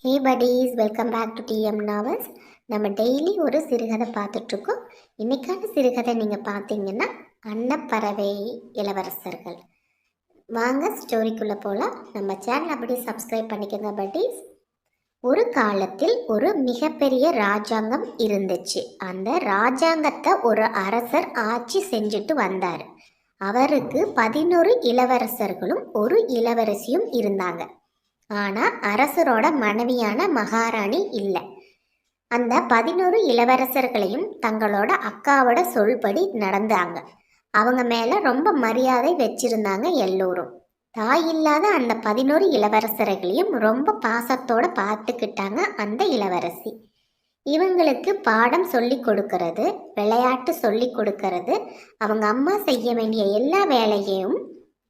Hey buddies, welcome back to TM novels. நம்ம daily ஒரு சிறுகதை பார்த்துட்ருக்கோம். இன்னைக்கான சிறுகதை நீங்கள் பார்த்தீங்கன்னா அன்னப்பறவை இளவரசர்கள். வாங்க ஸ்டோரிக்குள்ளே போகலாம். நம்ம சேனல் அப்படி சப்ஸ்கிரைப் பண்ணிக்கோங்க buddies. ஒரு காலத்தில் ஒரு மிகப்பெரிய ராஜாங்கம் இருந்துச்சு. அந்த ராஜாங்கத்தை ஒரு அரசர் ஆட்சி செஞ்சுட்டு வந்தார். அவருக்கு 11 இளவரசர்களும் ஒரு இளவரசியும் இருந்தாங்க. ஆனால் அரசரோட மனைவியான மகாராணி இல்லை. அந்த 11 இளவரசர்களையும் தங்களோட அக்காவோட சொல்படி நடந்தாங்க. அவங்க மேலே ரொம்ப மரியாதை வச்சிருந்தாங்க எல்லோரும். தாய் இல்லாத அந்த 11 இளவரசர்களையும் ரொம்ப பாசத்தோடு பார்த்துக்கிட்டாங்க அந்த இளவரசி. இவங்களுக்கு பாடம் சொல்லி கொடுக்கறது, விளையாட்டு சொல்லி கொடுக்கறது, அவங்க அம்மா செய்ய வேண்டிய எல்லா வேலையையும்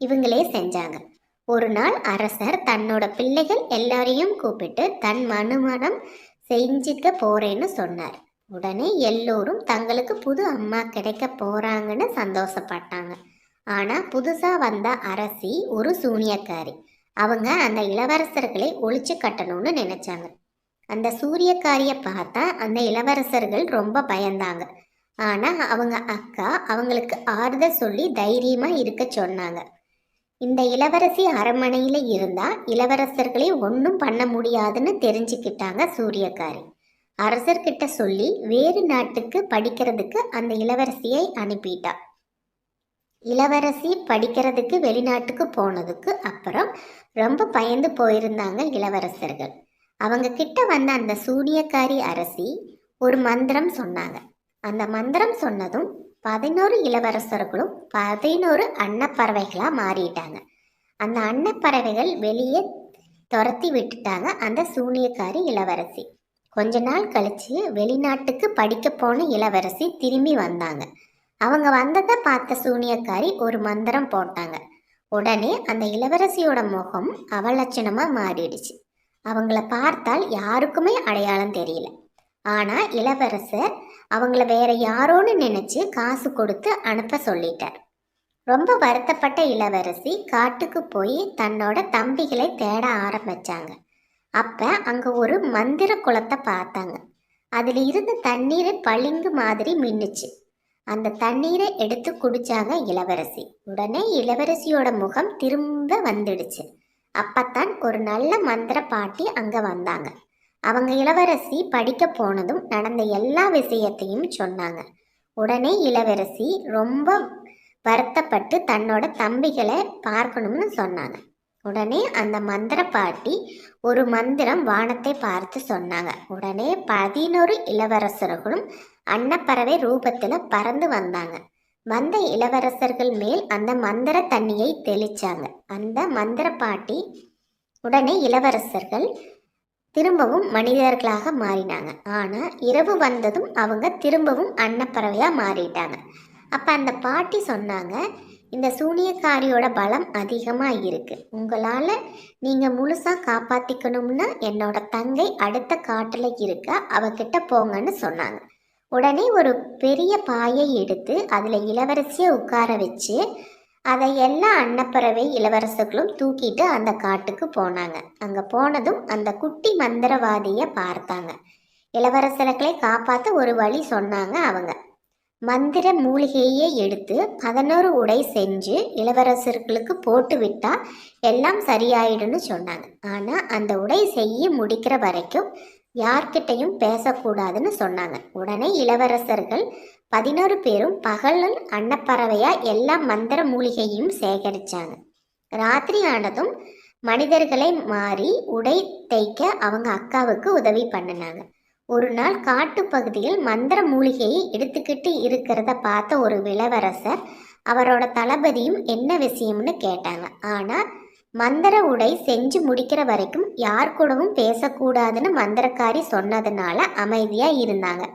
இவங்களே செஞ்சாங்க. ஒரு நாள் அரசர் தன்னோட பிள்ளைகள் எல்லாரையும் கூப்பிட்டு தன் மனுமணம் செஞ்சுக்க போறேன்னு சொன்னார். உடனே எல்லோரும் தங்களுக்கு புது அம்மா கிடைக்க போறாங்கன்னு சந்தோஷப்பட்டாங்க. ஆனா புதுசா வந்த அரசி ஒரு சூனியக்காரி. அவங்க அந்த இளவரசர்களை ஒழிச்சு கட்டணும்னு நினைச்சாங்க. அந்த சூரியக்காரியை பார்த்தா அந்த இளவரசர்கள் ரொம்ப பயந்தாங்க. ஆனா அவங்க அக்கா அவங்களுக்கு ஆறுதல் சொல்லி தைரியமா இருக்க சொன்னாங்க. இந்த இளவரசி அரண்மனையில் இருந்தால் இளவரசர்களை ஒன்றும் பண்ண முடியாதுன்னு தெரிஞ்சுக்கிட்டாங்க சூரியக்காரி. அரசர்கிட்ட சொல்லி வேறு நாட்டுக்கு படிக்கிறதுக்கு அந்த இளவரசியை அனுப்பிட்டா. இளவரசி படிக்கிறதுக்கு வெளிநாட்டுக்கு போனதுக்கு அப்புறம் ரொம்ப பயந்து போயிருந்தாங்க இளவரசர்கள். அவங்க கிட்ட வந்த அந்த சூரியக்காரி அரசி ஒரு மந்திரம் சொன்னாங்க. அந்த மந்திரம் சொன்னதும் 11 இளவரசர்களும் 11 அன்னப்பறவைகளாக மாறிட்டாங்க. அந்த அன்னப்பறவைகள் வெளியே துரத்தி விட்டுட்டாங்க அந்த சூனியக்காரி இளவரசி. கொஞ்ச நாள் கழிச்சு வெளிநாட்டுக்கு படிக்க போன இளவரசி திரும்பி வந்தாங்க. அவங்க வந்ததை பார்த்த சூனியக்காரி ஒரு மந்திரம் போட்டாங்க. உடனே அந்த இளவரசியோட முகம் அவலட்சணமாக மாறிடுச்சு. அவங்கள பார்த்தால் யாருக்குமே அடையாளம் தெரியல. ஆனால் இளவரசர் அவங்கள வேற யாரோன்னு நினைச்சு காசு கொடுத்து அனுப்ப சொல்லிட்டார். ரொம்ப வருத்தப்பட்ட இளவரசி காட்டுக்கு போய் தன்னோட தம்பிகளை தேட ஆரம்பிச்சாங்க. அப்ப அங்க ஒரு மந்திர குளத்தை பார்த்தாங்க. அதுல இருந்த தண்ணீரை பளிங்கு மாதிரி மின்னுச்சு. அந்த தண்ணீரை எடுத்து குடிச்சாங்க இளவரசி. உடனே இளவரசியோட முகம் திரும்ப வந்துடுச்சு. அப்பத்தான் ஒரு நல்ல மந்திர பாட்டி அங்க வந்தாங்க. அவங்க இளவரசி படிக்க போனதும் நடந்த எல்லா விஷயத்தையும் சொன்னாங்க. உடனே இளவரசி ரொம்ப வருத்தப்பட்டு தன்னோட தம்பிகளை பார்க்கணும்னு சொன்னாங்க. உடனே அந்த மந்திர பாட்டி ஒரு மந்திரம் வானத்தை பார்த்து சொன்னாங்க. உடனே 11 இளவரசர்களும் அன்னப்பறவை ரூபத்தில் பறந்து வந்தாங்க. வந்த இளவரசர்கள் மேல் அந்த மந்திர தண்ணியை தெளிச்சாங்க. அந்த மந்திர பாட்டி உடனே இளவரசர்கள் திரும்பவும் மனிதர்களாக மாறினாங்க. ஆனால் இரவு வந்ததும் அவங்க திரும்பவும் அன்னப்பறவையாக மாறிட்டாங்க. அப்போ அந்த பாட்டி சொன்னாங்க, இந்த சூனியக்காரியோட பலம் அதிகமாக இருக்குது. உங்களால் நீங்கள் முழுசாக காப்பாற்றிக்கணும்னா என்னோட தங்கை அடுத்த காட்டில் இருக்க அவகிட்ட போங்கன்னு சொன்னாங்க. உடனே ஒரு பெரிய பாயை எடுத்து அதில் இளவரசியை உட்கார வச்சு அதை எல்லா அன்னப்பறவை இளவரசர்களும் தூக்கிட்டு அந்த காட்டுக்கு போனாங்க. அங்கே போனதும் அந்த குட்டி மந்திரவாதியை பார்த்தாங்க. இளவரசர்களை காப்பாற்ற ஒரு வழி சொன்னாங்க. அவங்க மந்திர மூலிகையை எடுத்து 11 உடை செஞ்சு இளவரசர்களுக்கு போட்டு விட்டா எல்லாம் சரியாயிடுன்னு சொன்னாங்க. ஆனால் அந்த உடை செய்ய முடிக்கிற வரைக்கும் யார்கிட்டையும் பேசக்கூடாதுன்னு சொன்னாங்க. உடனே இளவரசர்கள் 11 பேரும் பகலில் அன்னப்பறவையா எல்லா மந்திர மூலிகையும் சேகரிச்சாங்க. ராத்திரி ஆனதும் மனிதர்களை மாறி உடை தைக்க அவங்க அக்காவுக்கு உதவி பண்ணினாங்க. ஒரு நாள் காட்டு பகுதியில் மந்திர மூலிகையை எடுத்துக்கிட்டு இருக்கிறத பார்த்த ஒரு இளவரசர் அவரோட தளபதியும் என்ன விஷயம்னு கேட்டாங்க. ஆனால் மந்திர உடை செஞ்சு முடிக்கிற வரைக்கும் யார் கூடவும் பேசக்கூடாதுன்னு மந்திரக்காரி சொன்னதுனால அமைதியாக இருந்தாங்க.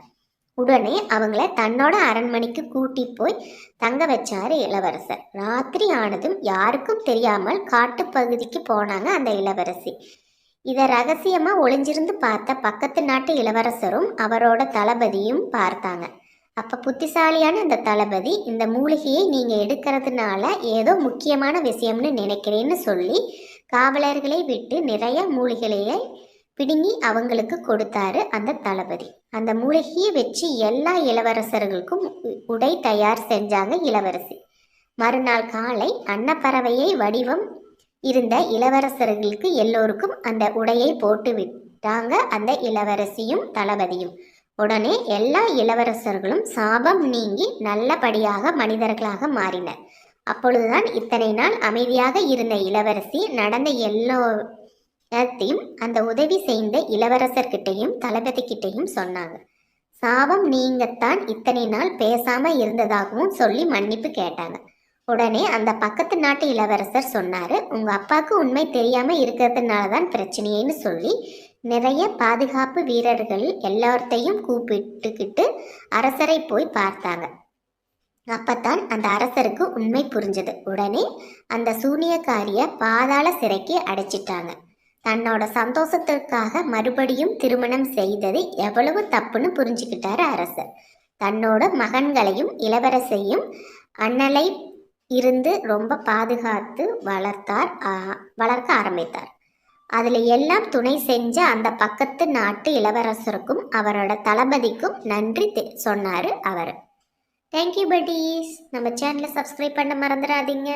உடனே அவங்கள தன்னோட அரண்மனைக்கு கூட்டி போய் தங்க வச்சாரு இளவரசர். ராத்திரி ஆனதும் யாருக்கும் தெரியாமல் காட்டு பகுதிக்கு போனாங்க அந்த இளவரசி. இதை ரகசியமாக ஒளிஞ்சிருந்து பார்த்த பக்கத்து நாட்டு இளவரசரும் அவரோட தளபதியும் பார்த்தாங்க. அப்போ புத்திசாலியான அந்த தளபதி, இந்த மூலிகையை நீங்கள் எடுக்கிறதுனால ஏதோ முக்கியமான விஷயம்னு நினைக்கிறேன்னு சொல்லி காவலர்களை விட்டு நிறைய மூலிகையை பிடுங்கி அவங்களுக்கு கொடுத்தாரு அந்த தளபதி. அந்த மூலிகையை வச்சு எல்லா இளவரசர்களுக்கும் உடை தயார் செஞ்சாங்க இளவரசி. மறுநாள் காலை அன்னப்பறவையை வடிவம் இருந்த இளவரசர்களுக்கு எல்லோருக்கும் அந்த உடையை போட்டு விட்டாங்க அந்த இளவரசியும் தளபதியும். உடனே எல்லா இளவரசர்களும் சாபம் நீங்கி நல்லபடியாக மனிதர்களாக மாறினர். அப்பொழுதுதான் இத்தனை நாள் அமைதியாக இருந்த இளவரசி நடந்த எல்லாத்தையும் அந்த உதவி செய்த இளவரசர்கிட்டையும் தளபதி கிட்டையும் சொன்னாங்க. சாபம் நீங்கத்தான் இத்தனை நாள் பேசாம இருந்ததாகவும் சொல்லி மன்னிப்பு கேட்டாங்க. உடனே அந்த பக்கத்து நாட்டு இளவரசர் சொன்னாரு, உங்க அப்பாவுக்கு உண்மை தெரியாம இருக்கிறதுனாலதான் பிரச்சனையேன்னு சொல்லி நிறைய பாதுகாப்பு வீரர்கள் எல்லாத்தையும் கூப்பிட்டுக்கிட்டு அரசரை போய் பார்த்தாங்க. அப்பத்தான் அந்த அரசருக்கு உண்மை புரிஞ்சது. உடனே அந்த சூனியக்காரிய பாதாள சிறைக்கு அடைச்சிட்டாங்க. தன்னோட சந்தோஷத்திற்காக மறுபடியும் திருமணம் செய்தது எவ்வளவு தப்புன்னு புரிஞ்சுக்கிட்டாரு அரசர். தன்னோட மகன்களையும் இளவரசையும் அண்ணலை இருந்து ரொம்ப பாதுகாத்து வளர்க்க ஆரம்பித்தார். அதில் எல்லாம் துணை செஞ்ச அந்த பக்கத்து நாட்டு இளவரசருக்கும் அவரோட தளபதிக்கும் நன்றி சொன்னார் அவர். Thank you buddies. நம்ம சேனலை சப்ஸ்கிரைப் பண்ண மறந்துடாதீங்க.